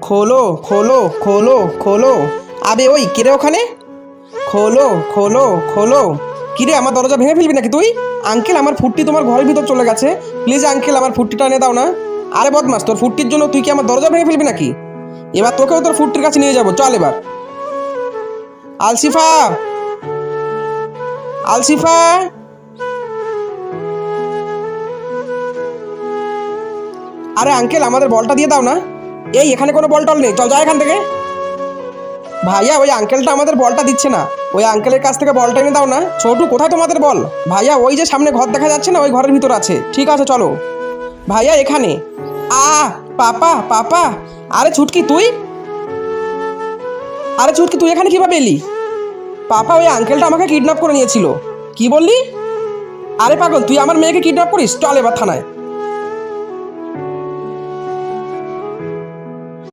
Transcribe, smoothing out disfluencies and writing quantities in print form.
খোলো খোলো খোলো খোলো। আবে ওই কিরে ওখানে, খোলো খোলো খোলো। কিরে আমার দরজা ভেঙে ফেলবি নাকি তুই? আঙ্কেল আমার ফুটটি তোমার ঘরের ভিতর চলে গেছে, প্লিজ আঙ্কেল আমার ফুটটিটা এনে দাও না। আরে বদমাস, তোর ফুটটির জন্য তুই কি আমার দরজা ভেঙে ফেলবি নাকি? এবার তোকেও তোর ফুটটির কাছে নিয়ে যাবো, চল এবার। আলসিফা, আলসিফা। আরে আঙ্কেল আমাদের বলটা দিয়ে দাও না। এই এখানে কোনো বল টল নেই, চল যা এখান থেকে। ভাইয়া ওই আঙ্কেলটা আমাদের বলটা দিচ্ছে না, ওই আঙ্কেলের কাছ থেকে বলটা এনে দাও না। ছোটু কোথায় তোমাদের বল? ভাইয়া ওই যে সামনে ঘর দেখা যাচ্ছে না, ওই ঘরের ভিতর আছে। ঠিক আছে চলো। ভাইয়া এখানে। আ পাপা পাপা। আরে ছুটকি তুই, আরে ছুটকি তুই এখানে কিভাবে এলি? পাপা ওই আঙ্কেলটা আমাকে কিডন্যাপ করে নিয়েছিল। কি বললি? আরে পাগল তুই আমার মেয়েকে কিডন্যাপ করিস, চল এবার থানায়।